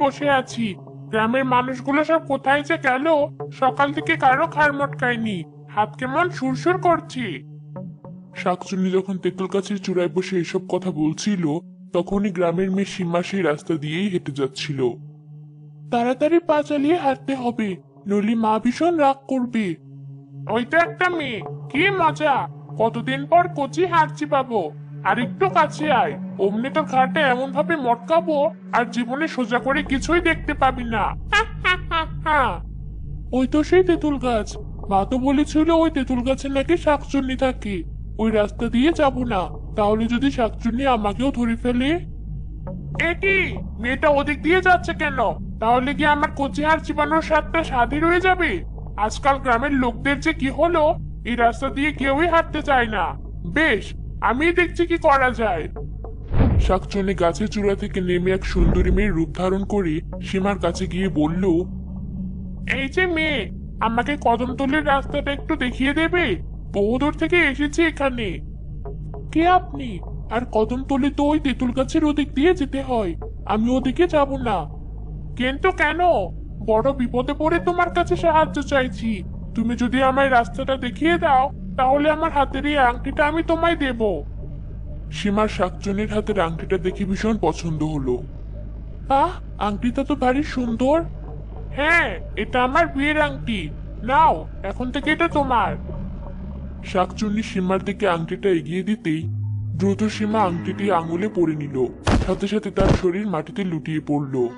বসে আছি। গ্রামের মানুষগুলো সব কোথায় যে গেল? সকাল থেকে কারো ঘাড় মটকায়নি। হাত কেমন সুরসুর করছে। শাকচুন্নি যখন তেঁতুল গাছের চূড়ায় বসে এসব কথা বলছিল, তখনই গ্রামের মেয়ে সীমা সেই রাস্তা দিয়েই হেঁটে যাচ্ছিল। তাড়াতাড়ি পা চালিয়ে হাঁটতে হবে, নইলে মা ভীষণ রাগ করবে। ওই তো একটা মেয়ে, কি মজা! কতদিন পর কচি হাঁটছি পাবো। আর একটু কাছে আয়, অমনি তোর ঘাড়টা এমন ভাবে মটকাবো আর জীবনে সোজা করে কিছুই দেখতে পাবি না। ওই তো সেই তেঁতুল গাছ। মা তো বলেছিল ওই তেঁতুল গাছে নাকি শাকচুন্নি থাকে। ওই রাস্তা দিয়ে যাব না, তাহলে যদি শাকচুন্নি আমাকেও ধরে ফেলে। একি, মেয়েটা ওদিক দিয়ে যাচ্ছে কেন? তাহলে কি আমার কচি হাড় চিবানোর স্বাদটা স্বাদই রয়ে যাবে? আজকাল গ্রামের লোকদের যে কি হলো, এই রাস্তা দিয়ে কেউই হাঁটতে চায় না। বেশ, আমি দেখছি কি করা যায়। শাকচুন্নি গাছের চূড়া থেকে নেমে এক সুন্দরী মেয়ের রূপ ধারণ করে সীমার কাছে গিয়ে বলল, এই যে মেয়ে, আমাকে কদমতলির রাস্তাটা একটু দেখিয়ে দেবে? বহুদূর থেকে এসেছি এখানে। কে আপনি? আর কদমতলি তো ওই তেঁতুল গাছের ওদিক দিয়ে যেতে হয়। আমি ওদিকে যাব না। কিন্তু কেন? বড় বিপদে পড়ে তোমার কাছে সাহায্য চাইছি। তুমি যদি আমায় রাস্তাটা দেখিয়ে দাও, তাহলে আমার হাতের এই আংটিটা আমি তোমায় দেব। সীমার শাকচুন্নির হাতের আংটিটা দেখে ভীষণ পছন্দ হলো। আহ, আংটিটা তো ভারী সুন্দর। হ্যাঁ, এটা আমার বিয়ের আংটি। নাও, এখন থেকে এটা তোমার। শাকচুন্নি সীমার দিকে আংটিটা এগিয়ে দিতেই দ্রুত সীমা আংটিটি আঙুলে পরে নিল। সাথে সাথে তার শরীর মাটিতে লুটিয়ে পড়ল।